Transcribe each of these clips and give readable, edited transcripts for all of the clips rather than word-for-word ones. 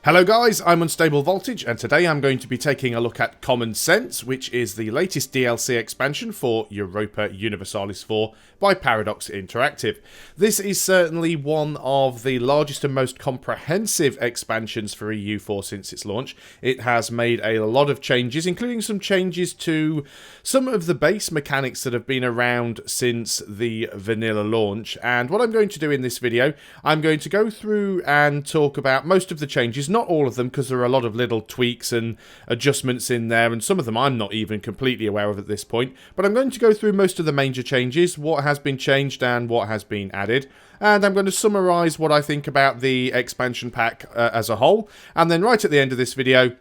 Hello guys, I'm Unstable Voltage, and today I'm going to be taking a look at Common Sense, which is the latest DLC expansion for Europa Universalis IV by Paradox Interactive. This is certainly one of the largest and most comprehensive expansions for EU4 since its launch. It has made a lot of changes, including some changes to some of the base mechanics that have been around since the vanilla launch. And what I'm going to do in this video, I'm going to go through and talk about most of the changes, not all of them, because there are a lot of little tweaks and adjustments in there, and some of them I'm not even completely aware of at this point. But I'm going to go through most of the major changes, what has been changed and what has been added. And I'm going to summarise what I think about the expansion pack as a whole. And then right at the end of this video,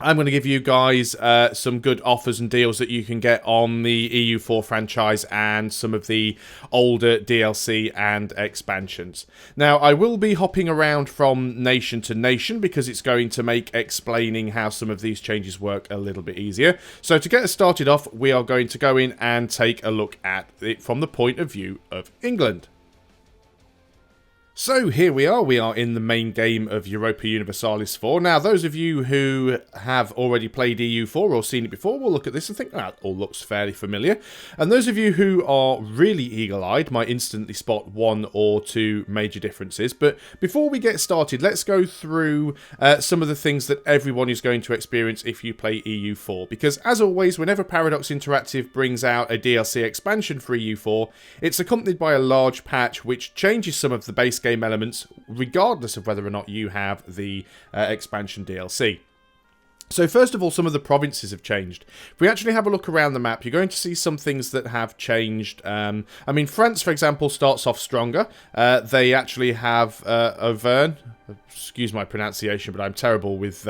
I'm going to give you guys some good offers and deals that you can get on the EU4 franchise and some of the older DLC and expansions. Now, I will be hopping around from nation to nation because it's going to make explaining how some of these changes work a little bit easier. So to get us started off, we are going to go in and take a look at it from the point of view of England. So here we are in the main game of Europa Universalis IV. Now, those of you who have already played EU4 or seen it before will look at this and think, that all looks fairly familiar. And those of you who are really eagle-eyed might instantly spot one or two major differences. But before we get started, let's go through some of the things that everyone is going to experience if you play EU4. Because as always, whenever Paradox Interactive brings out a DLC expansion for EU4, it's accompanied by a large patch which changes some of the base game elements, regardless of whether or not you have the expansion DLC. So first of all, some of the provinces have changed. If we actually have a look around the map, you're going to see some things that have changed. I mean, France, for example, starts off stronger. They actually have Auvergne. Excuse my pronunciation, but I'm terrible with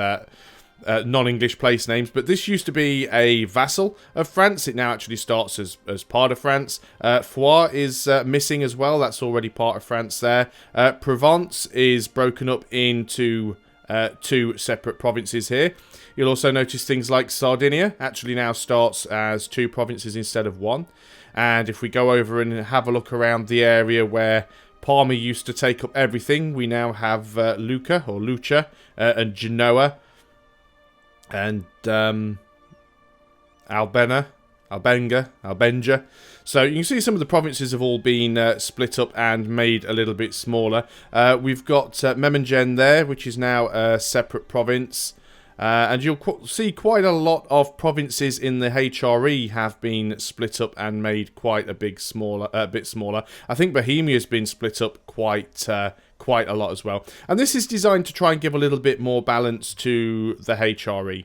non-English place names, but this used to be a vassal of France. It now actually starts as part of France. Foix is missing as well. That's already part of France there. Provence is broken up into two separate provinces here. You'll also notice things like Sardinia actually now starts as two provinces instead of one. And if we go over and have a look around the area where Parma used to take up everything, we now have Lucca or Lucha and Genoa and Albenga. So you can see some of the provinces have all been split up and made a little bit smaller. We've got Memmingen there, which is now a separate province. And you'll see quite a lot of provinces in the HRE have been split up and made quite a bit smaller. I think Bohemia's been split up quite a lot as well. And this is designed to try and give a little bit more balance to the HRE.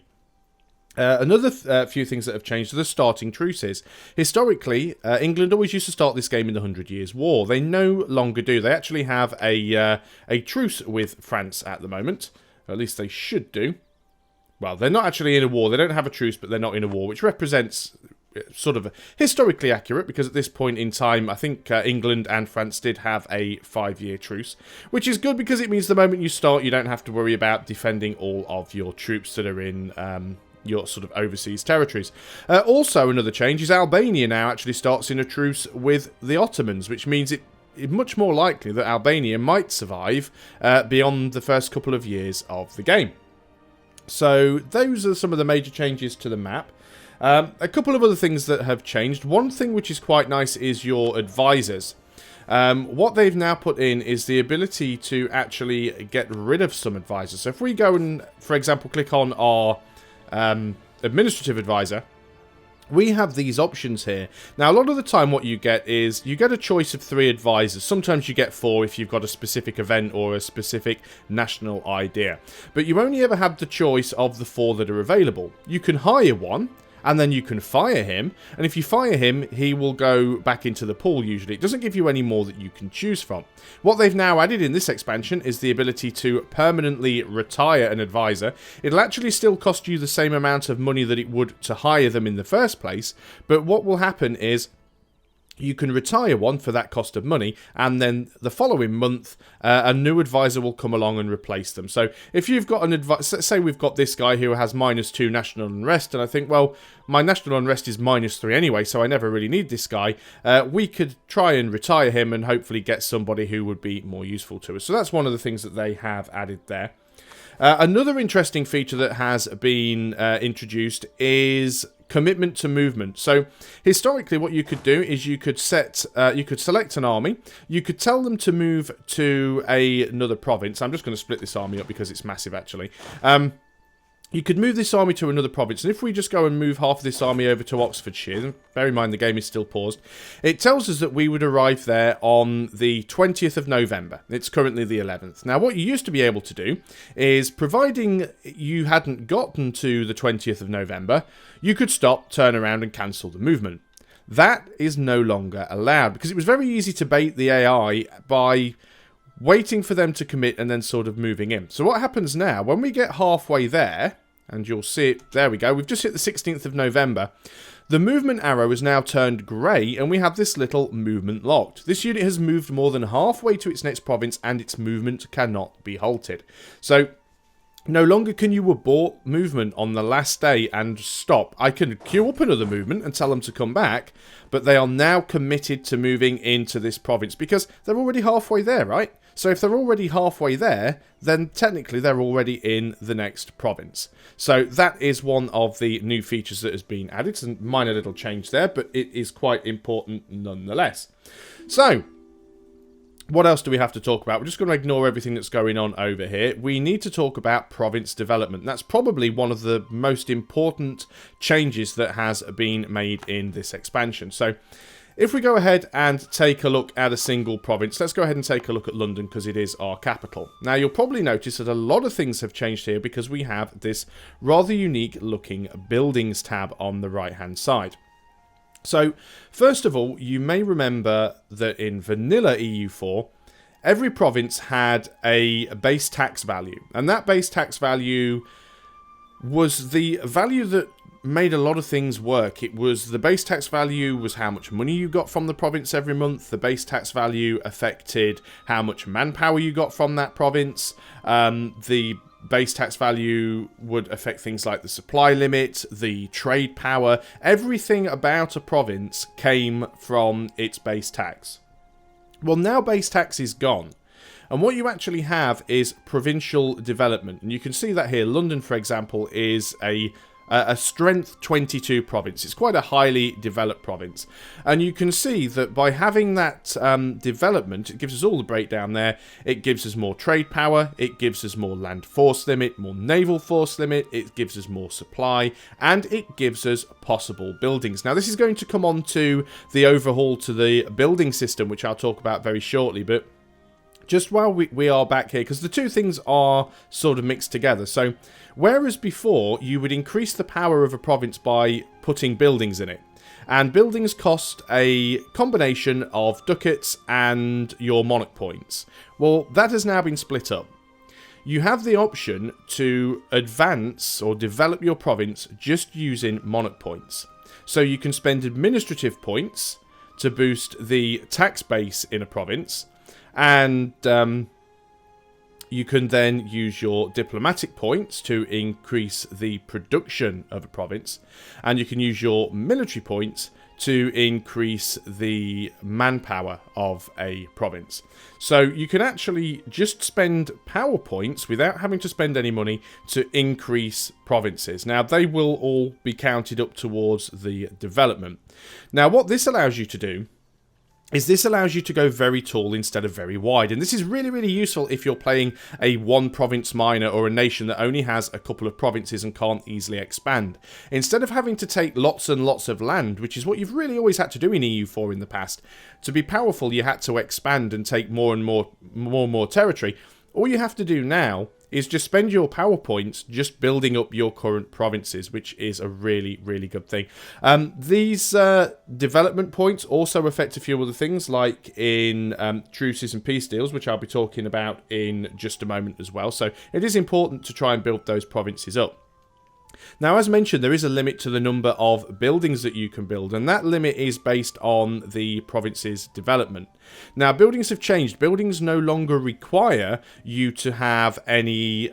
Another few things that have changed are the starting truces. Historically, England always used to start this game in the 100 Years' War. They no longer do. They actually have a truce with France at the moment. Or at least they should do. Well, they're not actually in a war. They don't have a truce, but they're not in a war, which represents sort of historically accurate, because at this point in time, I think England and France did have a 5-year truce, which is good because it means the moment you start, you don't have to worry about defending all of your troops that are in your sort of overseas territories. Also, another change is Albania now actually starts in a truce with the Ottomans, which means it's much more likely that Albania might survive beyond the first couple of years of the game. So those are some of the major changes to the map. A couple of other things that have changed. One thing which is quite nice is your advisors. What they've now put in is the ability to actually get rid of some advisors. So if we go and, for example, click on our administrative advisor, we have these options here. Now, a lot of the time what you get is you get a choice of 3 advisors. Sometimes you get 4 if you've got a specific event or a specific national idea. But you only ever have the choice of the 4 that are available. You can hire one, and then you can fire him, and if you fire him, he will go back into the pool usually. It doesn't give you any more that you can choose from. What they've now added in this expansion is the ability to permanently retire an advisor. It'll actually still cost you the same amount of money that it would to hire them in the first place, but what will happen is you can retire one for that cost of money, and then the following month, a new advisor will come along and replace them. So if you've got an advisor, say we've got this guy who has -2 national unrest, and I think, well, my national unrest is -3 anyway, so I never really need this guy. We could try and retire him and hopefully get somebody who would be more useful to us. So that's one of the things that they have added there. Another interesting feature that has been introduced is commitment to movement. So historically what you could do is you could select an army, you could tell them to move to another province. I'm just going to split this army up because it's massive actually. You could move this army to another province, and if we just go and move half of this army over to Oxfordshire, bear in mind the game is still paused, it tells us that we would arrive there on the 20th of November. It's currently the 11th. Now, what you used to be able to do is, providing you hadn't gotten to the 20th of November, you could stop, turn around, and cancel the movement. That is no longer allowed, because it was very easy to bait the AI by waiting for them to commit and then sort of moving in. So what happens now, when we get halfway there, and you'll see it, there we go, we've just hit the 16th of November, the movement arrow is now turned grey, and we have this little movement locked. This unit has moved more than halfway to its next province, and its movement cannot be halted. So no longer can you abort movement on the last day and stop. I can queue up another movement and tell them to come back, but they are now committed to moving into this province because they're already halfway there, right? So if they're already halfway there, then technically they're already in the next province. So that is one of the new features that has been added. It's a minor little change there, but it is quite important nonetheless. So what else do we have to talk about? We're just going to ignore everything that's going on over here. We need to talk about province development. That's probably one of the most important changes that has been made in this expansion. So if we go ahead and take a look at a single province, let's go ahead and take a look at London because it is our capital. Now, you'll probably notice that a lot of things have changed here because we have this rather unique looking buildings tab on the right-hand side. So, first of all, you may remember that in vanilla EU4, every province had a base tax value. And that base tax value was the value that made a lot of things work. It was the base tax value was how much money you got from the province every month. The base tax value affected how much manpower you got from that province. The base tax value would affect things like the supply limit, the trade power. Everything about a province came from its base tax. Well, now base tax is gone. And what you actually have is provincial development. And you can see that here. London, for example, is a strength 22 province. It's quite a highly developed province. And you can see that by having that development, it gives us all the breakdown there. It gives us more trade power. It gives us more land force limit, more naval force limit. It gives us more supply. And it gives us possible buildings. Now, this is going to come on to the overhaul to the building system, which I'll talk about very shortly. But just while we are back here, because the two things are sort of mixed together. So, whereas before, you would increase the power of a province by putting buildings in it. And buildings cost a combination of ducats and your monarch points. Well, that has now been split up. You have the option to advance or develop your province just using monarch points. So you can spend administrative points to boost the tax base in a province. And you can then use your diplomatic points to increase the production of a province. And you can use your military points to increase the manpower of a province. So you can actually just spend power points without having to spend any money to increase provinces. Now, they will all be counted up towards the development. Now, what this allows you to do is this allows you to go very tall instead of very wide. And this is really, really useful if you're playing a one-province minor or a nation that only has a couple of provinces and can't easily expand. Instead of having to take lots and lots of land, which is what you've really always had to do in EU4 in the past, to be powerful you had to expand and take more and more territory. All you have to do now is just spend your power points just building up your current provinces, which is a really, really good thing. These development points also affect a few other things, like in truces and peace deals, which I'll be talking about in just a moment as well. So it is important to try and build those provinces up. Now, as mentioned, there is a limit to the number of buildings that you can build, and that limit is based on the province's development. Now, buildings have changed. Buildings no longer require you to have any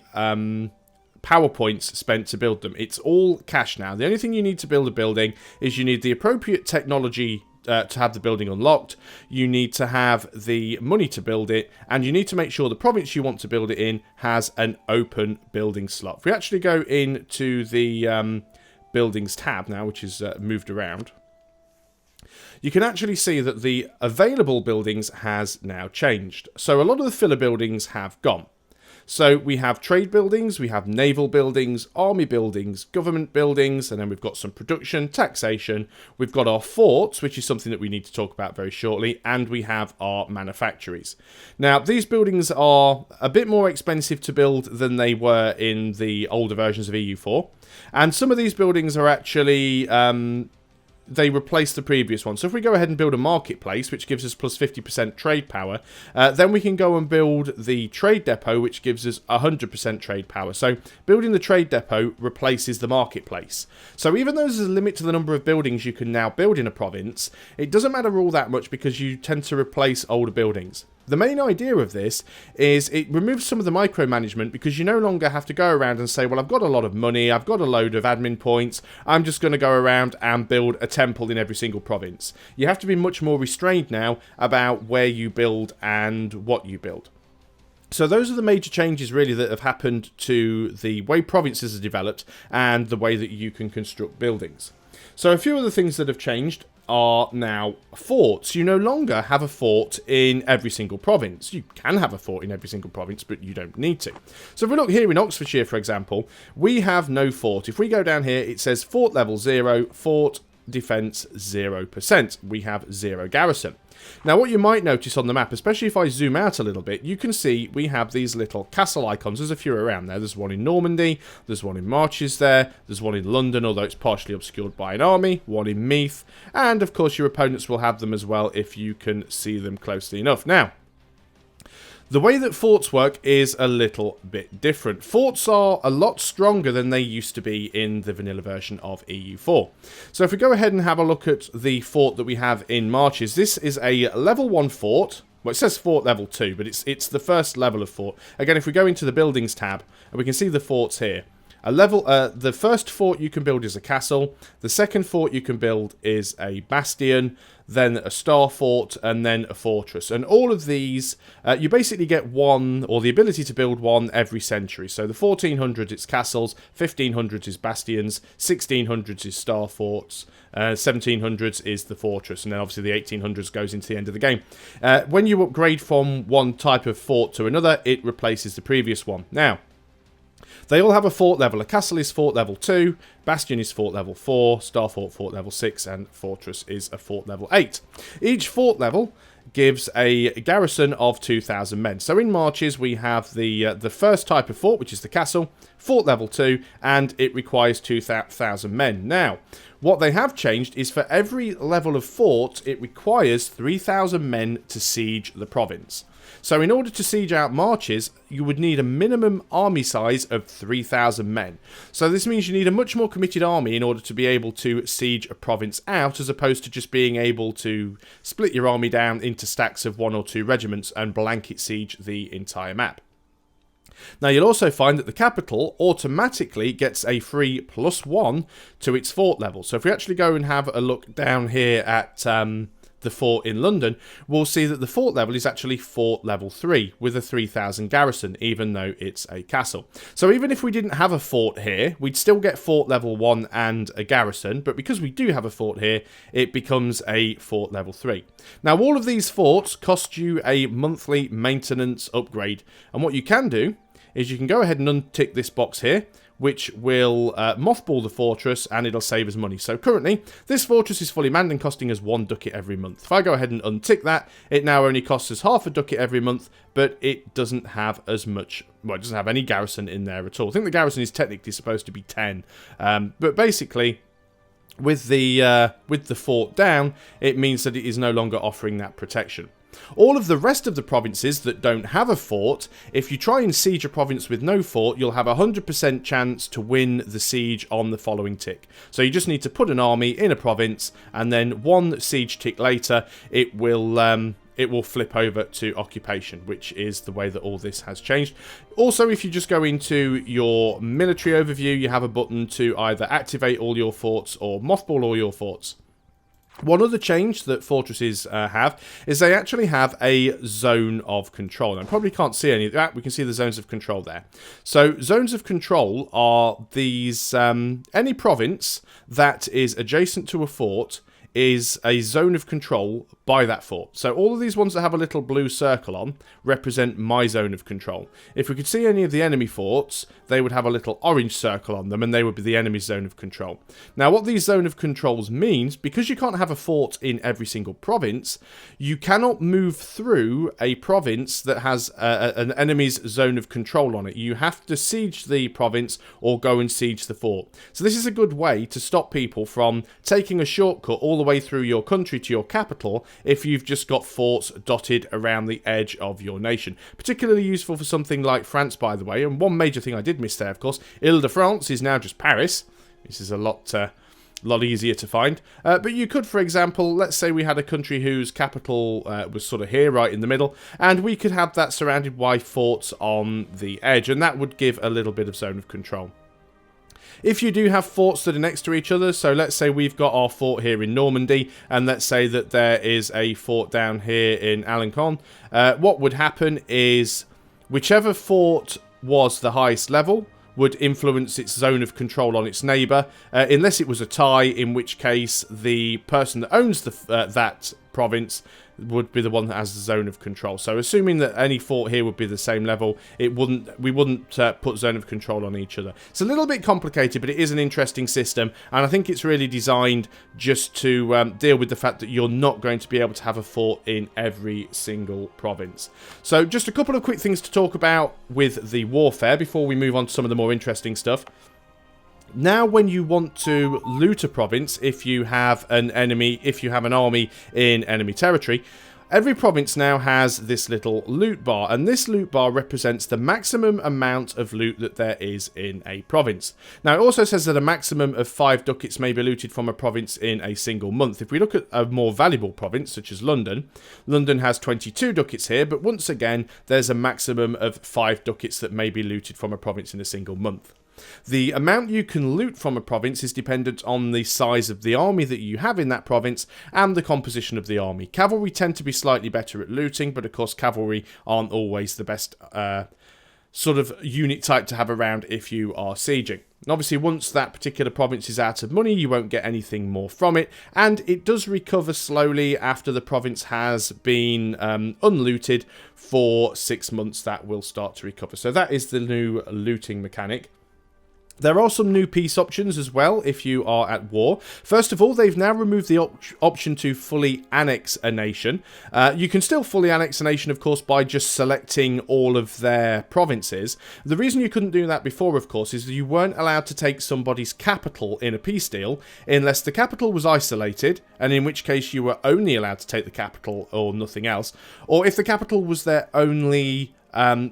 power points spent to build them. It's all cash now. The only thing you need to build a building is you need the appropriate technology to have the building unlocked, you need to have the money to build it, and you need to make sure the province you want to build it in has an open building slot. If we actually go into the buildings tab now, which is moved around, you can actually see that the available buildings has now changed. So a lot of the filler buildings have gone. So we have trade buildings, we have naval buildings, army buildings, government buildings, and then we've got some production, taxation, we've got our forts, which is something that we need to talk about very shortly, and we have our manufactories. Now, these buildings are a bit more expensive to build than they were in the older versions of EU4, and some of these buildings are actually they replace the previous one. So if we go ahead and build a marketplace, which gives us plus 50% trade power, then we can go and build the trade depot, which gives us 100% trade power. So building the trade depot replaces the marketplace. So even though there's a limit to the number of buildings you can now build in a province, it doesn't matter all that much because you tend to replace older buildings. The main idea of this is it removes some of the micromanagement because you no longer have to go around and say, well, I've got a lot of money, I've got a load of admin points, I'm just going to go around and build a temple in every single province. You have to be much more restrained now about where you build and what you build. So those are the major changes really that have happened to the way provinces are developed and the way that you can construct buildings. So a few of the things that have changed are now forts. You no longer have a fort in every single province. You can have a fort in every single province, but you don't need to. So if we look here in Oxfordshire, for example, we have no fort. If we go down here, it says fort level 0, fort defense 0%. We have 0 garrison. Now, what you might notice on the map, especially if I zoom out a little bit, you can see we have these little castle icons. There's a few around there. There's one in Normandy, there's one in Marches there, there's one in London, although it's partially obscured by an army, one in Meath, and of course your opponents will have them as well if you can see them closely enough. Now, the way that forts work is a little bit different. Forts are a lot stronger than they used to be in the vanilla version of EU4. So if we go ahead and have a look at the fort that we have in Marches, this is a level 1 fort. Well, it says fort level 2, but it's the first level of fort. Again, if we go into the buildings tab, and we can see the forts here. The first fort you can build is a castle. The second fort you can build is a bastion, then a star fort, and then a fortress. And all of these, you basically get one, or the ability to build one every century. So the 1400s it's castles, 1500s is bastions, 1600s is star forts, 1700s is the fortress, and then obviously the 1800s goes into the end of the game. When you upgrade from one type of fort to another, it replaces the previous one. Now, they all have a fort level. A castle is fort level 2, bastion is fort level 4, star fort level 6, and fortress is a fort level 8. Each fort level gives a garrison of 2,000 men. So in Marches we have the first type of fort, which is the castle, fort level 2, and it requires 2,000 men. Now, what they have changed is for every level of fort, it requires 3,000 men to siege the province. So in order to siege out Marches, you would need a minimum army size of 3,000 men. So this means you need a much more committed army in order to be able to siege a province out, as opposed to just being able to split your army down into stacks of 1 or 2 regiments and blanket siege the entire map. Now, you'll also find that the capital automatically gets a free +1 to its fort level. So if we actually go and have a look down here at the fort in London, we'll see that the fort level is actually fort level 3 with a 3,000 garrison, even though it's a castle. So even if we didn't have a fort here, we'd still get fort level 1 and a garrison, but because we do have a fort here, it becomes a fort level 3. Now, all of these forts cost you a monthly maintenance upgrade, and what you can do is you can go ahead and untick this box here, which will mothball the fortress, and it'll save us money. So currently, this fortress is fully manned and costing us 1 ducat every month. If I go ahead and untick that, it now only costs us half a ducat every month, but it doesn't have as much, well, it doesn't have any garrison in there at all. I think the garrison is technically supposed to be 10, but basically, with the fort down, it means that it is no longer offering that protection. All of the rest of the provinces that don't have a fort, if you try and siege a province with no fort, you'll have a 100% chance to win the siege on the following tick. So you just need to put an army in a province, and then 1 siege tick later, it will flip over to occupation, which is the way that all this has changed. Also, if you just go into your military overview, you have a button to either activate all your forts or mothball all your forts. One other change that fortresses have is they actually have a zone of control. Now, I probably can't see any of that. We can see the zones of control there. So, zones of control are these, any province that is adjacent to a fort is a zone of control by that fort. So all of these ones that have a little blue circle on represent my zone of control. If we could see any of the enemy forts, they would have a little orange circle on them, and they would be the enemy's zone of control. Now, what these zone of controls means, because you can't have a fort in every single province, you cannot move through a province that has an enemy's zone of control on it. You have to siege the province or go and siege the fort. So this is a good way to stop people from taking a shortcut all the way through your country to your capital if you've just got forts dotted around the edge of your nation. Particularly useful for something like France, by the way. And one major thing I did miss there, of course, Ile-de-France is now just Paris. This is a lot easier to find. But you could, for example, let's say we had a country whose capital was sort of here, right in the middle, and we could have that surrounded by forts on the edge, and that would give a little bit of zone of control. If you do have forts that are next to each other, so let's say we've got our fort here in Normandy, and let's say that there is a fort down here in Alencon, what would happen is whichever fort was the highest level would influence its zone of control on its neighbour, unless it was a tie, in which case the person that owns that province would be the one that has the zone of control. So assuming that any fort here would be the same level, we wouldn't put zone of control on each other. It's a little bit complicated, but it is an interesting system, and I think it's really designed just to deal with the fact that you're not going to be able to have a fort in every single province. So just a couple of quick things to talk about with the warfare before we move on to some of the more interesting stuff. Now, when you want to loot a province, if you have an army in enemy territory, every province now has this little loot bar, and this loot bar represents the maximum amount of loot that there is in a province. Now, it also says that a maximum of 5 ducats may be looted from a province in a single month. If we look at a more valuable province, such as London, London has 22 ducats here, but once again, there's a maximum of 5 ducats that may be looted from a province in a single month. The amount you can loot from a province is dependent on the size of the army that you have in that province and the composition of the army. Cavalry tend to be slightly better at looting, but of course cavalry aren't always the best sort of unit type to have around if you are sieging. And obviously once that particular province is out of money, you won't get anything more from it, and it does recover slowly after the province has been unlooted for 6 months. That will start to recover. So that is the new looting mechanic. There are some new peace options as well if you are at war. First of all, they've now removed the option to fully annex a nation. You can still fully annex a nation, of course, by just selecting all of their provinces. The reason you couldn't do that before, of course, is that you weren't allowed to take somebody's capital in a peace deal unless the capital was isolated, and in which case you were only allowed to take the capital or nothing else, or if the capital was their only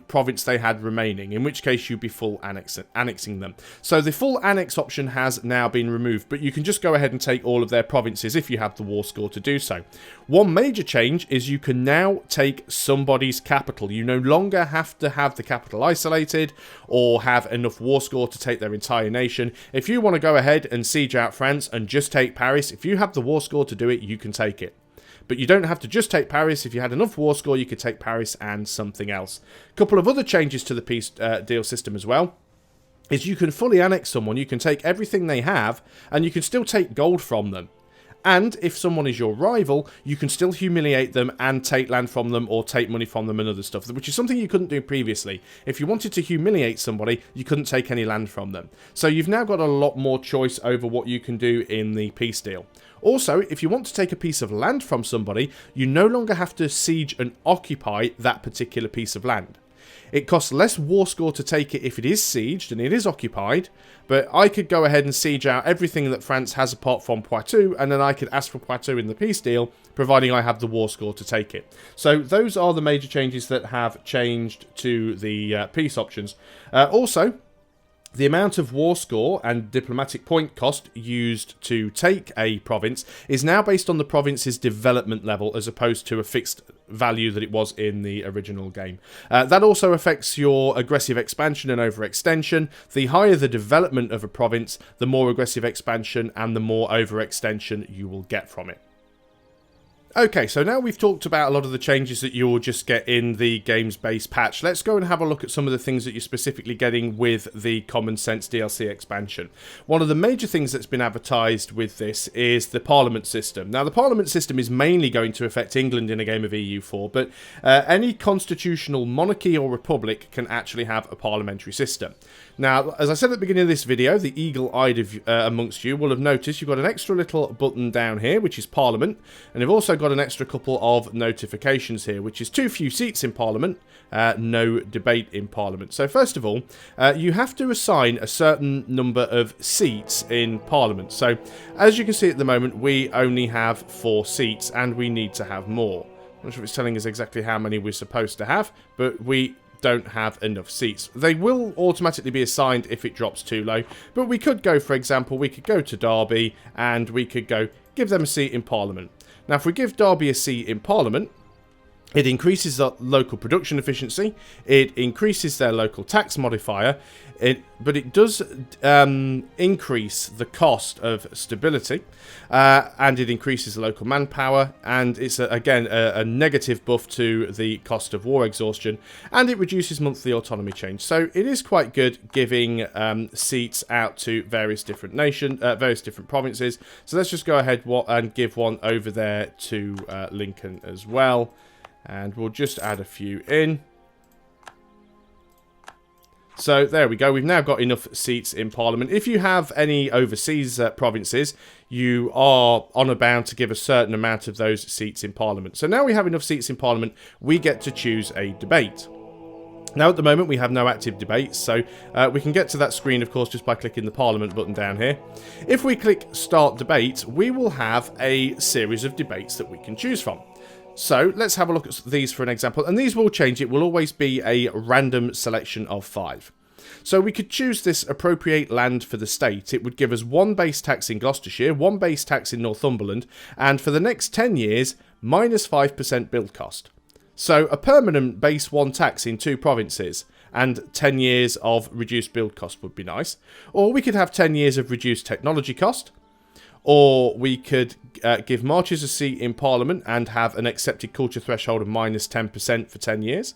province they had remaining, in which case you'd be full annexing them. So the full annex option has now been removed, but you can just go ahead and take all of their provinces if you have the war score to do so. One major change is you can now take somebody's capital. You no longer have to have the capital isolated or have enough war score to take their entire nation. If you want to go ahead and siege out France and just take Paris, if you have the war score to do it, you can take it. But you don't have to just take Paris. If you had enough war score, you could take Paris and something else. A couple of other changes to the peace deal system as well is you can fully annex someone. You can take everything they have, and you can still take gold from them. And if someone is your rival, you can still humiliate them and take land from them or take money from them and other stuff, which is something you couldn't do previously. If you wanted to humiliate somebody, you couldn't take any land from them. So you've now got a lot more choice over what you can do in the peace deal. Also, if you want to take a piece of land from somebody, you no longer have to siege and occupy that particular piece of land. It costs less war score to take it if it is sieged and it is occupied, but I could go ahead and siege out everything that France has apart from Poitou, and then I could ask for Poitou in the peace deal, providing I have the war score to take it. So those are the major changes that have changed to the peace options. Also, the amount of war score and diplomatic point cost used to take a province is now based on the province's development level as opposed to a fixed value that it was in the original game. That also affects your aggressive expansion and overextension. The higher the development of a province, the more aggressive expansion and the more overextension you will get from it. Okay, so now we've talked about a lot of the changes that you'll just get in the game's base patch. Let's go and have a look at some of the things that you're specifically getting with the Common Sense DLC expansion. One of the major things that's been advertised with this is the Parliament system. Now, the Parliament system is mainly going to affect England in a game of EU4, but any constitutional monarchy or republic can actually have a parliamentary system. Now, as I said at the beginning of this video, the eagle-eyed amongst you will have noticed you've got an extra little button down here, which is Parliament, and you've also got an extra couple of notifications here, which is too few seats in Parliament, no debate in Parliament. So first of all, you have to assign a certain number of seats in Parliament. So as you can see at the moment, we only have 4 seats, and we need to have more. I'm not sure if it's telling us exactly how many we're supposed to have, but we don't have enough seats. They will automatically be assigned if it drops too low, but we could go, for example, we could go to Derby and we could go give them a seat in Parliament. Now, if we give Derby a seat in Parliament, it increases the local production efficiency, it increases their local tax modifier, but it does increase the cost of stability, and it increases the local manpower, and it's, again, a negative buff to the cost of war exhaustion, and it reduces monthly autonomy change. So it is quite good giving seats out to various different various different provinces. So let's just go ahead and give one over there to Lincoln as well. And we'll just add a few in. So there we go. We've now got enough seats in Parliament. If you have any overseas provinces, you are honour bound to give a certain amount of those seats in Parliament. So now we have enough seats in Parliament, we get to choose a debate. Now at the moment we have no active debates, so we can get to that screen, of course, just by clicking the Parliament button down here. If we click Start Debate, we will have a series of debates that we can choose from. So let's have a look at these for an example, and these will change. It will always be a random selection of 5. So we could choose this appropriate land for the state. It would give us 1 base tax in Gloucestershire, 1 base tax in Northumberland, and for the next 10 years, minus 5% build cost. So a permanent base 1 tax in 2 provinces and 10 years of reduced build cost would be nice. Or we could have 10 years of reduced technology cost. Or we could give marches a seat in Parliament and have an accepted culture threshold of minus 10% for 10 years.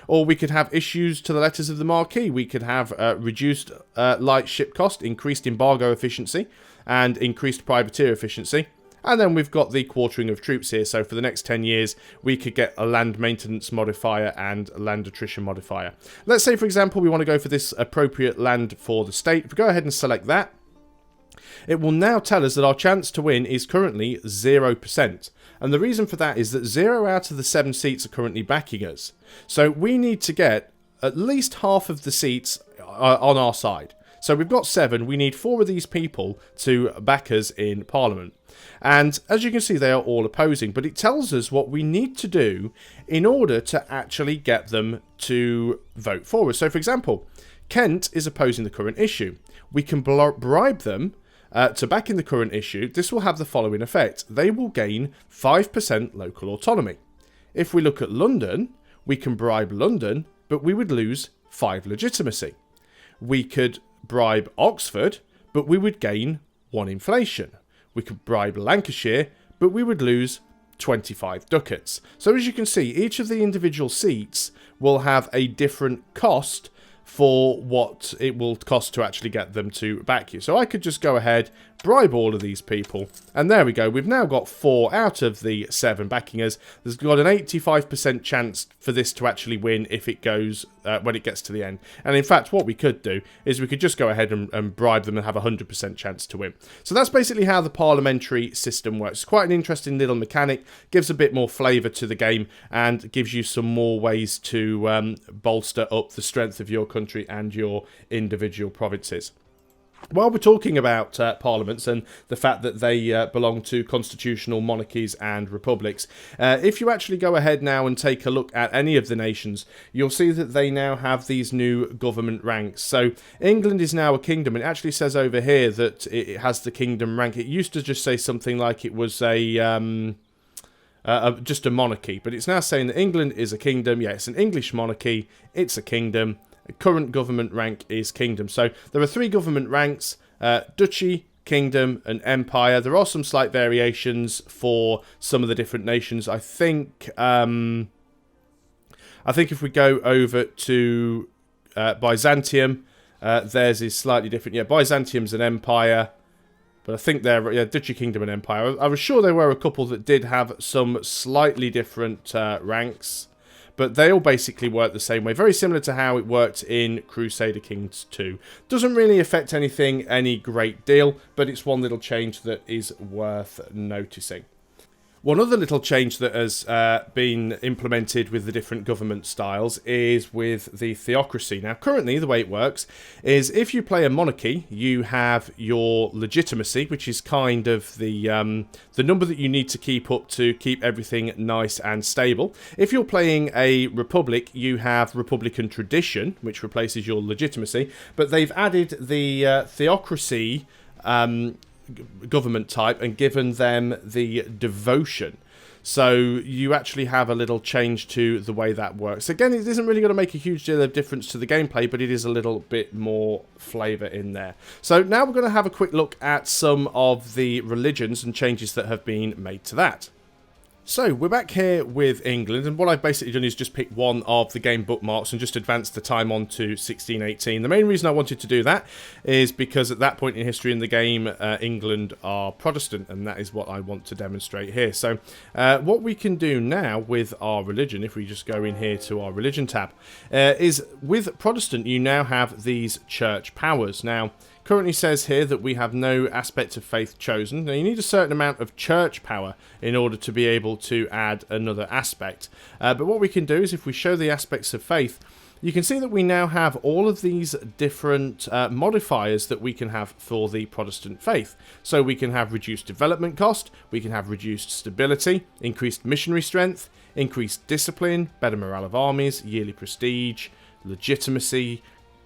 Or we could have issues to the letters of the marquee. We could have reduced light ship cost, increased embargo efficiency, and increased privateer efficiency. And then we've got the quartering of troops here. So for the next 10 years, we could get a land maintenance modifier and a land attrition modifier. Let's say, for example, we want to go for this appropriate land for the state. If we go ahead and select that, it will now tell us that our chance to win is currently 0%. And the reason for that is that 0 out of the 7 seats are currently backing us. So we need to get at least half of the seats on our side. So we've got 7, we need 4 of these people to back us in Parliament. And as you can see, they are all opposing, but it tells us what we need to do in order to actually get them to vote for us. So for example, Kent is opposing the current issue. We can bribe them to back in the current issue. This will have the following effect. They will gain 5% local autonomy. If we look at London, we can bribe London, but we would lose 5 legitimacy. We could bribe Oxford, but we would gain 1 inflation. We could bribe Lancashire, but we would lose 25 ducats. So as you can see, each of the individual seats will have a different cost for what it will cost to actually get them to back you. So I could just go ahead, bribe all of these people, and there we go. We've now got 4 out of the 7 backing us. There's got an 85% chance for this to actually win if it goes when it gets to the end. And in fact, what we could do is we could just go ahead and bribe them and have a 100% chance to win. So that's basically how the parliamentary system works. It's quite an interesting little mechanic, gives a bit more flavour to the game, and gives you some more ways to bolster up the strength of your country and your individual provinces. While we're talking about parliaments and the fact that they belong to constitutional monarchies and republics, if you actually go ahead now and take a look at any of the nations, you'll see that they now have these new government ranks. So England is now a kingdom. It actually says over here that it has the kingdom rank. It used to just say something like it was just a monarchy, but it's now saying that England is a kingdom. Yeah, it's an English monarchy. It's a kingdom. Current government rank is kingdom. So there are 3 government ranks: duchy, kingdom, and empire. There are some slight variations for some of the different nations. I think if we go over to Byzantium, theirs is slightly different. Yeah, Byzantium's an empire, but I think they're Duchy Kingdom and Empire. I was sure there were a couple that did have some slightly different ranks, but they all basically work the same way. Very similar to how it worked in Crusader Kings 2. Doesn't really affect anything any great deal, but it's one little change that is worth noticing. One other little change that has been implemented with the different government styles is with the theocracy. Now, currently, the way it works is if you play a monarchy, you have your legitimacy, which is kind of the number that you need to keep up to keep everything nice and stable. If you're playing a republic, you have republican tradition, which replaces your legitimacy, but they've added the theocracy government type and given them the devotion. So you actually have a little change to the way that works. Again, it isn't really going to make a huge deal of difference to the gameplay, but it is a little bit more flavour in there. So now we're going to have a quick look at some of the religions and changes that have been made to that. So, we're back here with England, and what I've basically done is just pick one of the game bookmarks and just advance the time on to 1618. The main reason I wanted to do that is because at that point in history in the game, England are Protestant, and that is what I want to demonstrate here. So, what we can do now with our religion, if we just go in here to our religion tab, is with Protestant, you now have these church powers. Now, currently says here that we have no aspect of faith chosen. Now, you need a certain amount of church power in order to be able to add another aspect. But what we can do is if we show the aspects of faith, you can see that we now have all of these different modifiers that we can have for the Protestant faith. So we can have reduced development cost, we can have reduced stability, increased missionary strength, increased discipline, better morale of armies, yearly prestige, legitimacy,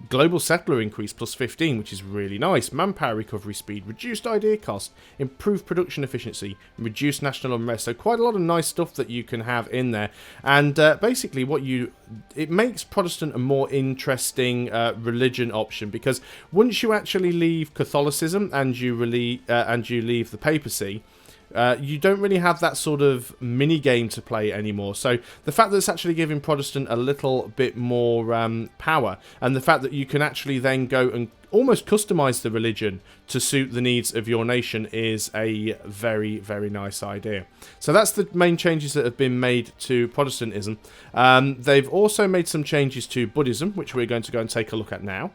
global settler increase plus 15, which is really nice. Manpower recovery speed, reduced idea cost, improved production efficiency, reduced national unrest. So quite a lot of nice stuff that you can have in there. And basically it makes Protestant a more interesting religion option, because once you actually leave Catholicism and you leave the papacy, you don't really have that sort of mini game to play anymore. So the fact that it's actually giving Protestant a little bit more power, and the fact that you can actually then go and almost customize the religion to suit the needs of your nation is a very, very nice idea. So that's the main changes that have been made to Protestantism. They've also made some changes to Buddhism, which we're going to go and take a look at now.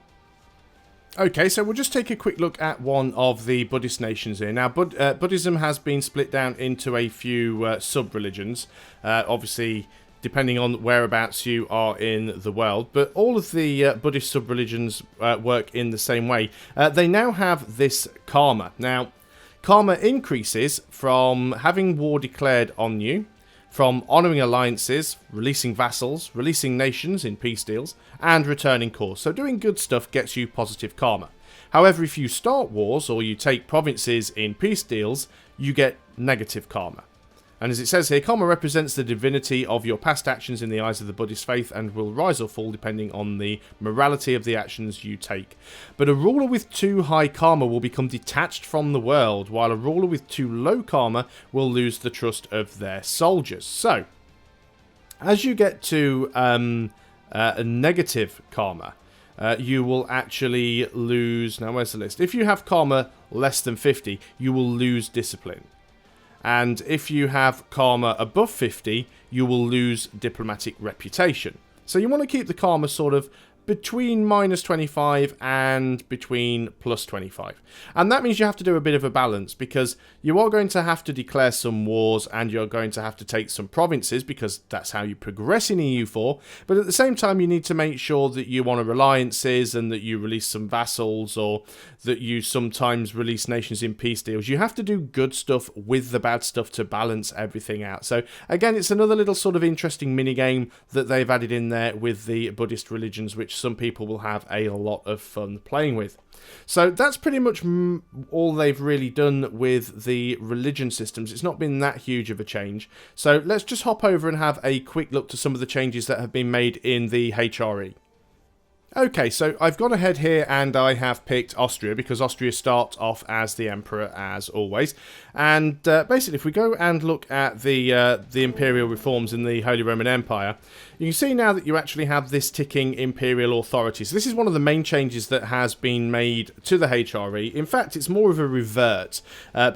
Okay, so we'll just take a quick look at one of the Buddhist nations here. Now, Buddhism has been split down into a few sub-religions, obviously depending on whereabouts you are in the world, but all of the Buddhist sub-religions work in the same way. They now have this karma. Now, karma increases from having war declared on you, from honouring alliances, releasing vassals, releasing nations in peace deals, and returning cores. So doing good stuff gets you positive karma. However, if you start wars or you take provinces in peace deals, you get negative karma. And as it says here, karma represents the divinity of your past actions in the eyes of the Buddhist faith and will rise or fall depending on the morality of the actions you take. But a ruler with too high karma will become detached from the world, while a ruler with too low karma will lose the trust of their soldiers. So, as you get to a negative karma, you will actually lose... Now, where's the list? If you have karma less than 50, you will lose discipline. And if you have karma above 50, you will lose diplomatic reputation. So you want to keep the karma sort of between minus 25 and between plus 25. And that means you have to do a bit of a balance, because you are going to have to declare some wars and you're going to have to take some provinces, because that's how you progress in EU4. But at the same time, you need to make sure that you honour alliances and that you release some vassals, or that you sometimes release nations in peace deals. You have to do good stuff with the bad stuff to balance everything out. So again, it's another little sort of interesting mini game that they've added in there with the Buddhist religions, which some people will have a lot of fun playing with. So that's pretty much all they've really done with the religion systems. It's not been that huge of a change. So let's just hop over and have a quick look to some of the changes that have been made in the HRE. Okay, so I've gone ahead here and I have picked Austria because Austria starts off as the emperor as always. And basically, if we go and look at the Imperial Reforms in the Holy Roman Empire, you can see now that you actually have this ticking imperial authority. So this is one of the main changes that has been made to the HRE. In fact, it's more of a revert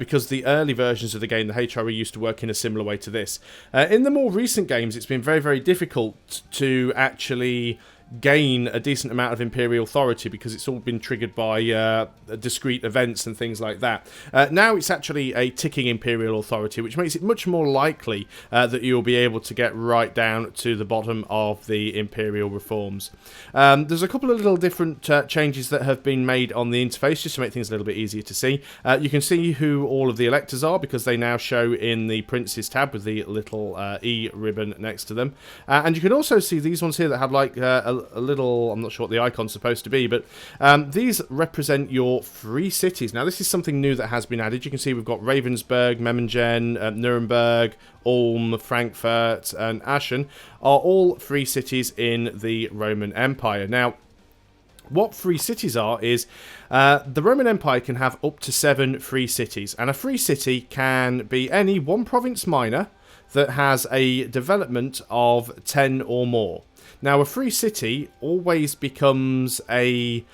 because the early versions of the game, the HRE used to work in a similar way to this. In the more recent games, it's been very, very difficult to actually gain a decent amount of imperial authority because it's all been triggered by discrete events and things like that. Now it's actually a ticking imperial authority, which makes it much more likely that you'll be able to get right down to the bottom of the imperial reforms. There's a couple of little different changes that have been made on the interface just to make things a little bit easier to see. You can see who all of the electors are because they now show in the Princes tab with the little E ribbon next to them. And you can also see these ones here that have like a little, I'm not sure what the icon's supposed to be, but these represent your free cities. Now, this is something new that has been added. You can see we've got Ravensburg, Memmingen, Nuremberg, Ulm, Frankfurt, and Aachen are all free cities in the Roman Empire. Now, what free cities are is the Roman Empire can have up to 7 free cities, and a free city can be any one province minor that has a development of 10 or more. Now, a free city always becomes a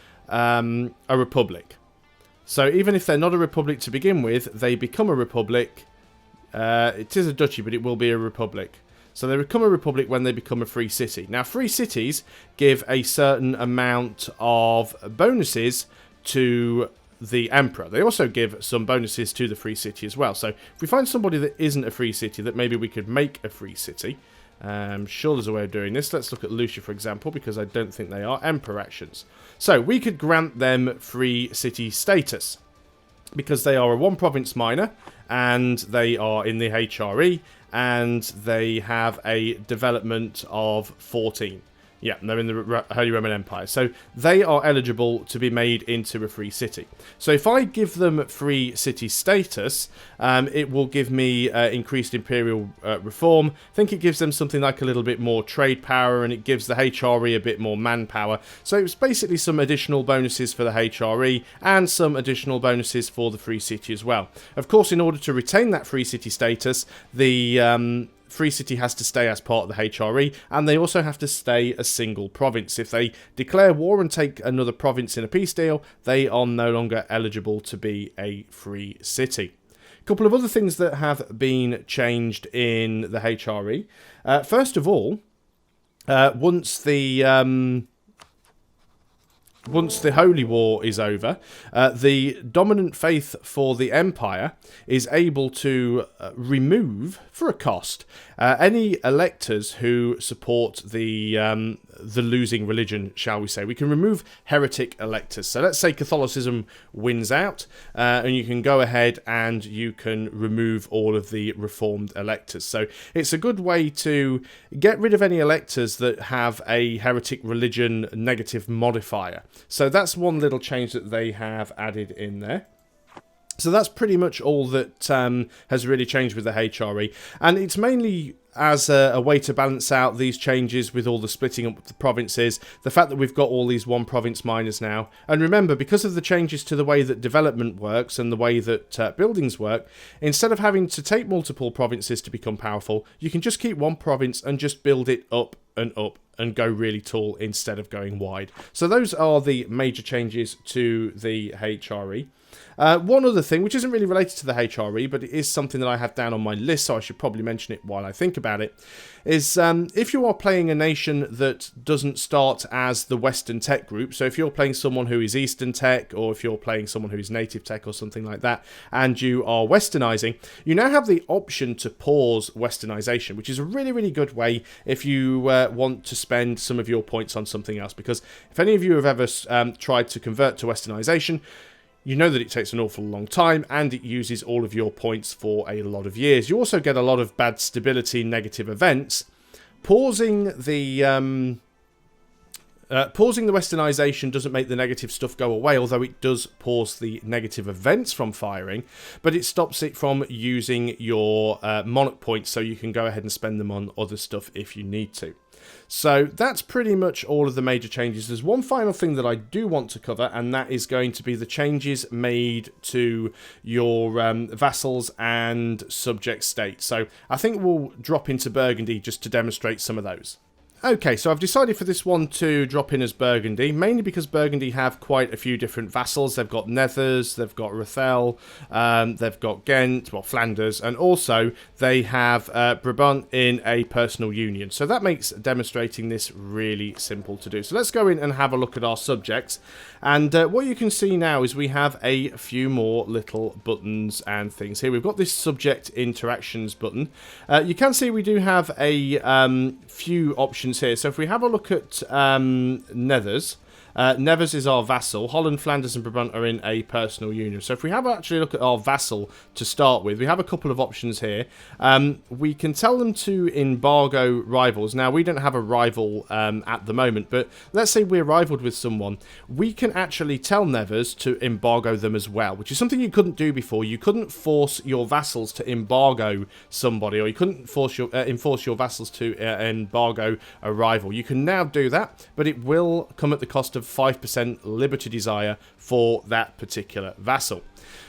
republic. So even if they're not a republic to begin with, they become a republic. It is a duchy, but it will be a republic. So they become a republic when they become a free city. Now, free cities give a certain amount of bonuses to the emperor. They also give some bonuses to the free city as well. So if we find somebody that isn't a free city, that maybe we could make a free city, I'm sure there's a way of doing this. Let's look at Lucia, for example, because I don't think they are emperor actions. So we could grant them free city status because they are a one province minor and they are in the HRE and they have a development of 14. Yeah, they're in the Holy Roman Empire. So they are eligible to be made into a free city. So if I give them free city status, it will give me increased imperial reform. I think it gives them something like a little bit more trade power, and it gives the HRE a bit more manpower. So it's basically some additional bonuses for the HRE and some additional bonuses for the free city as well. Of course, in order to retain that free city status, the free city has to stay as part of the HRE, and they also have to stay a single province. If they declare war and take another province in a peace deal, they are no longer eligible to be a free city. A couple of other things that have been changed in the HRE. First of all, once the Holy War is over, the dominant faith for the Empire is able to remove, for a cost, any electors who support the losing religion, shall we say. We can remove heretic electors. So let's say Catholicism wins out, and you can go ahead and you can remove all of the reformed electors. So it's a good way to get rid of any electors that have a heretic religion negative modifier. So that's one little change that they have added in there. So that's pretty much all that has really changed with the HRE. And it's mainly as a way to balance out these changes with all the splitting up of the provinces, the fact that we've got all these one province minors now. And remember, because of the changes to the way that development works and the way that buildings work, instead of having to take multiple provinces to become powerful, you can just keep one province and just build it up and go really tall instead of going wide. So those are the major changes to the HRE. One other thing, which isn't really related to the HRE, but it is something that I have down on my list, so I should probably mention it while I think about it, is if you are playing a nation that doesn't start as the Western tech group, so if you're playing someone who is Eastern tech, or if you're playing someone who is native tech or something like that, and you are westernizing, you now have the option to pause westernization, which is a really, really good way if you want to spend some of your points on something else, because if any of you have ever tried to convert to westernization, you know that it takes an awful long time and it uses all of your points for a lot of years. You also get a lot of bad stability, negative events. Pausing the Pausing the westernisation doesn't make the negative stuff go away, although it does pause the negative events from firing, but it stops it from using your monarch points, so you can go ahead and spend them on other stuff if you need to. So that's pretty much all of the major changes. There's one final thing that I do want to cover, and that is going to be the changes made to your vassals and subject states. So I think we'll drop into Burgundy just to demonstrate some of those. Okay, so I've decided for this one to drop in as Burgundy, mainly because Burgundy have quite a few different vassals. They've got Nethers, they've got Rathel, they've got Ghent, well, Flanders, and also they have Brabant in a personal union. So that makes demonstrating this really simple to do. So let's go in and have a look at our subjects. And what you can see now is we have a few more little buttons and things. Here we've got this subject interactions button. You can see we do have a few options here. So if we have a look at Nethers, Nevers is our vassal. Holland, Flanders and Brabant are in a personal union. So if we have actually look at our vassal to start with, we have a couple of options here. We can tell them to embargo rivals. Now, we don't have a rival at the moment, but let's say we're rivaled with someone. We can actually tell Nevers to embargo them as well, which is something you couldn't do before. You couldn't force your vassals to embargo somebody, or you couldn't force your enforce your vassals to embargo a rival. You can now do that, but it will come at the cost of 5% liberty desire for that particular vassal.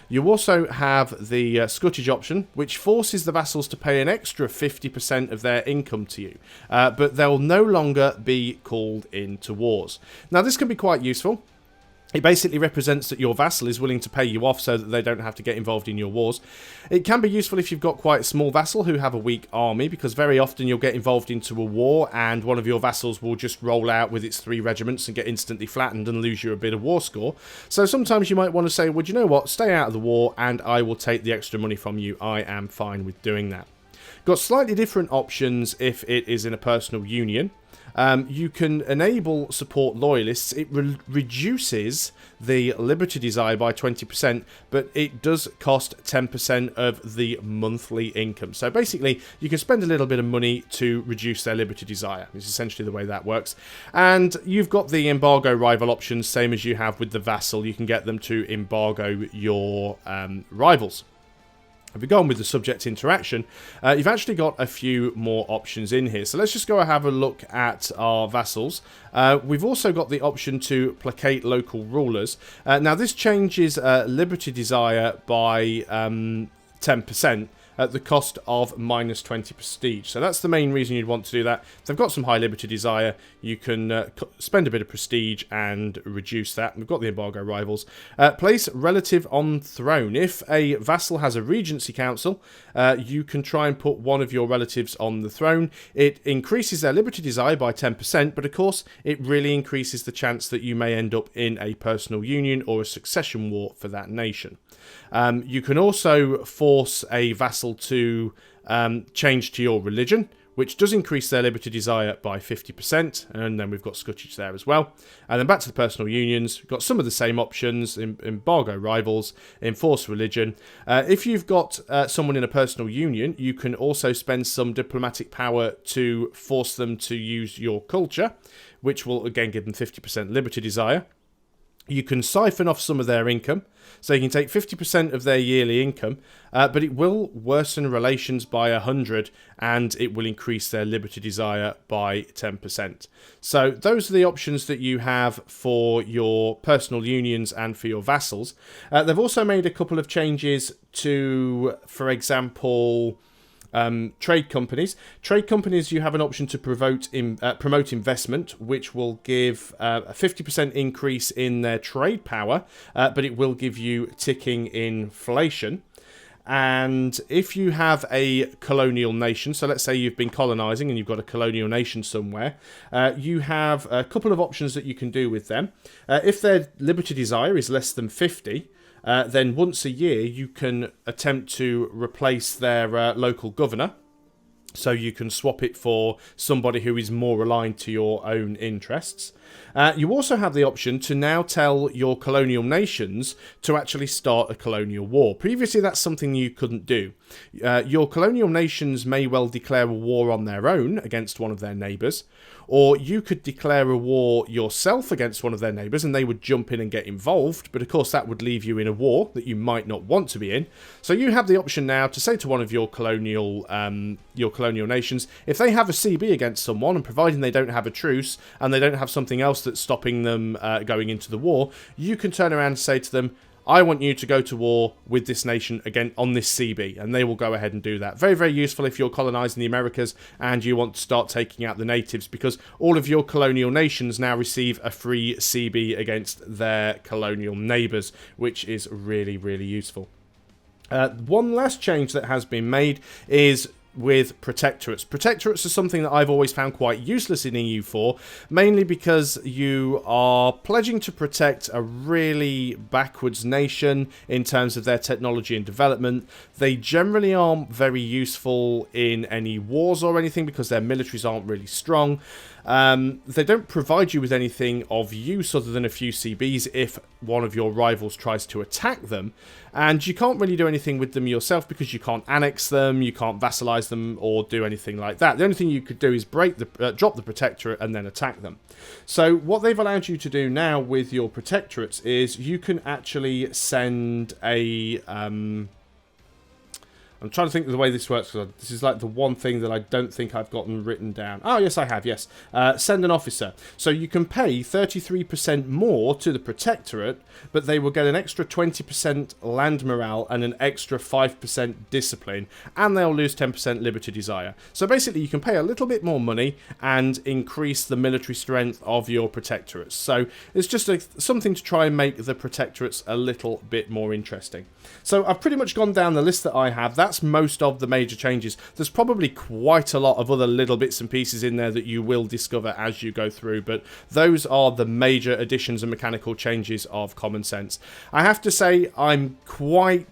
You also have the scutage option, which forces the vassals to pay an extra 50% of their income to you, but they'll no longer be called into wars. Now, this can be quite useful. It basically represents that your vassal is willing to pay you off so that they don't have to get involved in your wars. It can be useful if you've got quite a small vassal who have a weak army, because very often you'll get involved into a war and one of your vassals will just roll out with its 3 regiments and get instantly flattened and lose you a bit of war score. So sometimes you might want to say, well, do you know what? Stay out of the war and I will take the extra money from you. I am fine with doing that. Got slightly different options if it is in a personal union. You can enable support loyalists. It reduces the liberty desire by 20%, but it does cost 10% of the monthly income. So basically, you can spend a little bit of money to reduce their liberty desire. It's essentially the way that works. And you've got the embargo rival options, same as you have with the vassal. You can get them to embargo your rivals. If we go on with the subject interaction, you've actually got a few more options in here. So let's just go and have a look at our vassals. We've also got the option to placate local rulers. Now this changes liberty desire by 10%. At the cost of minus 20 prestige. So that's the main reason you'd want to do that. If they've got some high liberty desire, you can spend a bit of prestige and reduce that. We've got the embargo rivals. Place relative on throne. If a vassal has a regency council, you can try and put one of your relatives on the throne. It increases their liberty desire by 10%, but of course, it really increases the chance that you may end up in a personal union or a succession war for that nation. You can also force a vassal to change to your religion, which does increase their liberty desire by 50%, and then we've got scutage there as well. And then back to the personal unions, we've got some of the same options: embargo rivals, enforce religion. If you've got someone in a personal union, you can also spend some diplomatic power to force them to use your culture, which will again give them 50% liberty desire. You can siphon off some of their income, so you can take 50% of their yearly income, but it will worsen relations by 100, and it will increase their liberty desire by 10%. So those are the options that you have for your personal unions and for your vassals. They've also made a couple of changes to, for example, trade companies. Trade companies, you have an option to promote investment, which will give a 50% increase in their trade power, but it will give you ticking inflation. And if you have a colonial nation, so let's say you've been colonizing and you've got a colonial nation somewhere, you have a couple of options that you can do with them. If their liberty desire is less than 50, then once a year you can attempt to replace their local governor. So you can swap it for somebody who is more aligned to your own interests. You also have the option to now tell your colonial nations to actually start a colonial war. Previously, that's something you couldn't do. Your colonial nations may well declare a war on their own against one of their neighbours, or you could declare a war yourself against one of their neighbours and they would jump in and get involved, but of course that would leave you in a war that you might not want to be in. So you have the option now to say to one of your colonial nations, if they have a CB against someone, and providing they don't have a truce and they don't have something else that's stopping them going into the war, you can turn around and say to them, I want you to go to war with this nation again on this CB, and they will go ahead and do that. Very, very useful if you're colonizing the Americas and you want to start taking out the natives, because all of your colonial nations now receive a free CB against their colonial neighbors, which is really, really useful. One last change that has been made is with protectorates. Protectorates are something that I've always found quite useless in EU4, mainly because you are pledging to protect a really backwards nation in terms of their technology and development. They generally aren't very useful in any wars or anything because their militaries aren't really strong. They don't provide you with anything of use other than a few CBs if one of your rivals tries to attack them, and you can't really do anything with them yourself because you can't annex them, you can't vassalize them or do anything like that. The only thing you could do is drop the Protectorate and then attack them. So what they've allowed you to do now with your Protectorates is you can actually send a I'm trying to think of the way this works, because this is like the one thing that I don't think I've gotten written down. Oh, yes, I have, yes. Send an officer. So you can pay 33% more to the Protectorate, but they will get an extra 20% land morale and an extra 5% discipline, and they'll lose 10% liberty desire. So basically, you can pay a little bit more money and increase the military strength of your Protectorates. So it's just something to try and make the Protectorates a little bit more interesting. So I've pretty much gone down the list that I have. That's most of the major changes. There's probably quite a lot of other little bits and pieces in there that you will discover as you go through, but those are the major additions and mechanical changes of Common Sense. I have to say I'm quite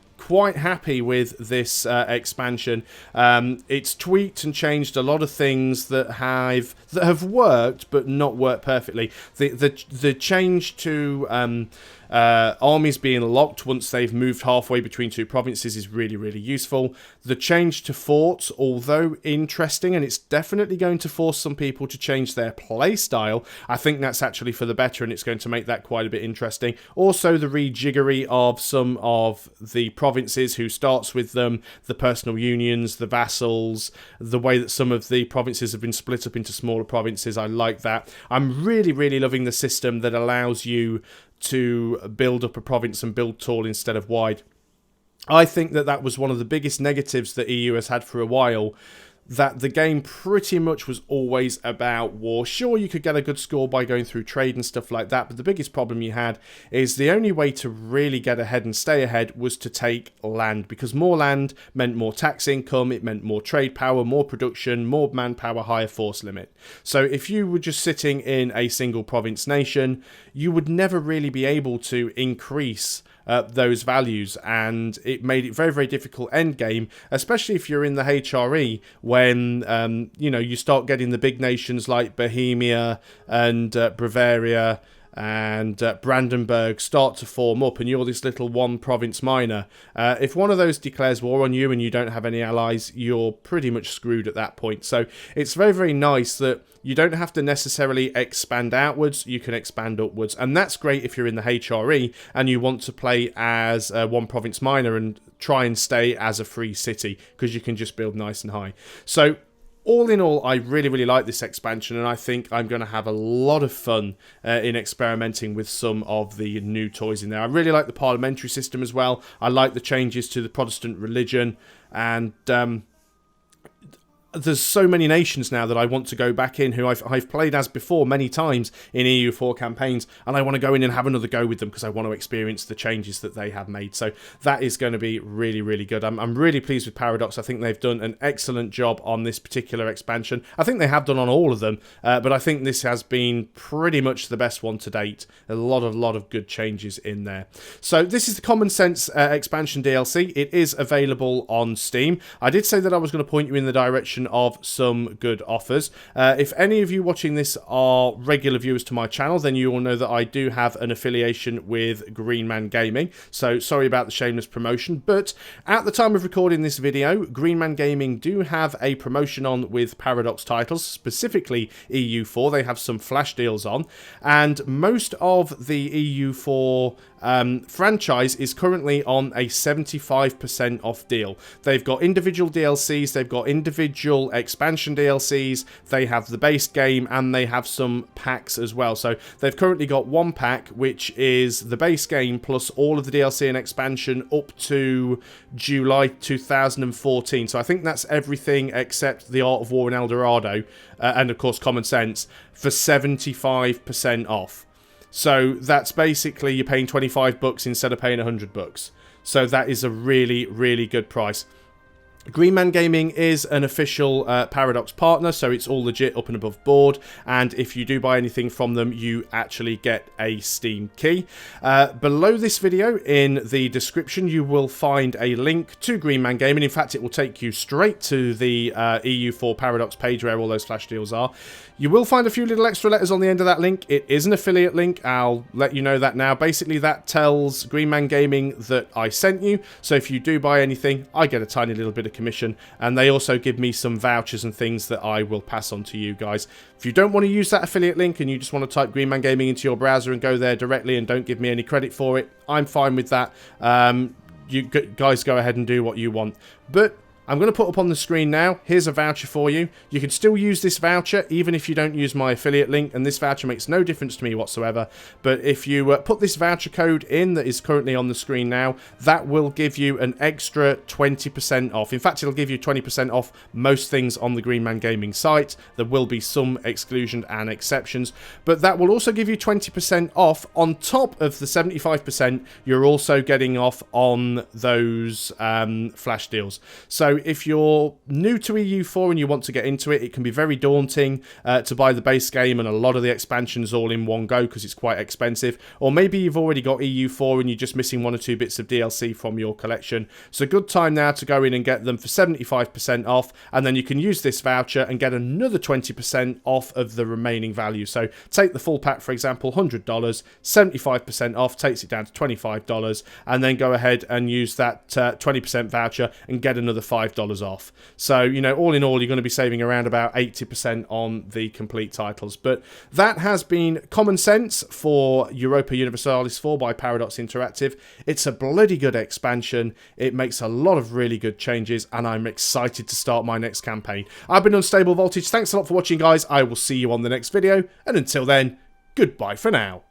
happy with this expansion. It's tweaked and changed a lot of things that have worked but not worked perfectly. The change to armies being locked once they've moved halfway between two provinces is really, really useful. The change to forts, although interesting, and it's definitely going to force some people to change their play style, I think that's actually for the better, and it's going to make that quite a bit interesting. Also, the rejiggery of some of the provinces, who starts with them, the personal unions, the vassals, the way that some of the provinces have been split up into smaller provinces. I like that. I'm really, really loving the system that allows you to build up a province and build tall instead of wide. I think that was one of the biggest negatives that EU has had for a while, that the game pretty much was always about war. Sure, you could get a good score by going through trade and stuff like that, but the biggest problem you had is the only way to really get ahead and stay ahead was to take land, because more land meant more tax income, it meant more trade power, more production, more manpower, higher force limit. So if you were just sitting in a single province nation, you would never really be able to increase those values, and it made it very, very difficult end game, especially if you're in the HRE, when you start getting the big nations like Bohemia and Bavaria and Brandenburg start to form up, and you're this little one province minor. If one of those declares war on you and you don't have any allies, you're pretty much screwed at that point. So it's very, very nice that you don't have to necessarily expand outwards, you can expand upwards, and that's great if you're in the HRE and you want to play as one province minor and try and stay as a free city, because you can just build nice and high. So all in all, I really, really like this expansion, and I think I'm going to have a lot of fun in experimenting with some of the new toys in there. I really like the parliamentary system as well. I like the changes to the Protestant religion, and there's so many nations now that I want to go back in who I've played as before many times in EU4 campaigns, and I want to go in and have another go with them because I want to experience the changes that they have made. So that is going to be really, really good. I'm really pleased with Paradox. I think they've done an excellent job on this particular expansion. I think they have done on all of them, but I think this has been pretty much the best one to date. A lot of good changes in there. So this is the Common Sense expansion DLC. It is available on Steam. I did say that I was going to point you in the direction of some good offers. If any of you watching this are regular viewers to my channel, then you will know that I do have an affiliation with Green Man Gaming. So sorry about the shameless promotion, but at the time of recording this video, Green Man Gaming do have a promotion on with Paradox titles, specifically EU4. They have some flash deals on, and most of the EU4 franchise is currently on a 75% off deal. They've got individual DLCs, they've got individual expansion DLCs, they have the base game, and they have some packs as well. So they've currently got one pack, which is the base game plus all of the DLC and expansion up to July 2014. So I think that's everything except the Art of War and El Dorado, and of course Common Sense, for 75% off. So that's basically you're paying 25 bucks instead of paying 100 bucks. So that is a really, really good price. Green Man Gaming is an official Paradox partner, so it's all legit up and above board, and if you do buy anything from them, you actually get a Steam key. Below this video, in the description, you will find a link to Green Man Gaming. In fact, it will take you straight to the EU4 Paradox page where all those flash deals are. You will find a few little extra letters on the end of that link. It is an affiliate link. I'll let you know that now. Basically, that tells Green Man Gaming that I sent you, so if you do buy anything, I get a tiny little bit of commission, and they also give me some vouchers and things that I will pass on to you guys. If you don't want to use that affiliate link and you just want to type Green Man Gaming into your browser and go there directly and don't give me any credit for it, I'm fine with that. You guys go ahead and do what you want. But I'm going to put up on the screen now, here's a voucher for you. You can still use this voucher even if you don't use my affiliate link, and this voucher makes no difference to me whatsoever. But if you put this voucher code in that is currently on the screen now, that will give you an extra 20% off. In fact, it'll give you 20% off most things on the Green Man Gaming site. There will be some exclusions and exceptions, but that will also give you 20% off on top of the 75% you're also getting off on those flash deals. So if you're new to EU4 and you want to get into it, it can be very daunting to buy the base game and a lot of the expansions all in one go because it's quite expensive. Or maybe you've already got EU4 and you're just missing one or two bits of DLC from your collection. It's a good time now to go in and get them for 75% off, and then you can use this voucher and get another 20% off of the remaining value. So take the full pack, for example, $100, 75% off takes it down to $25, and then go ahead and use that 20% voucher and get another $5 off. So, you know, all in all, you're going to be saving around about 80% on the complete titles. But that has been Common Sense for Europa Universalis IV by Paradox Interactive. It's a bloody good expansion. It makes a lot of really good changes, and I'm excited to start my next campaign. I've been Unstable Voltage. Thanks a lot for watching, guys. I will see you on the next video, and until then, goodbye for now.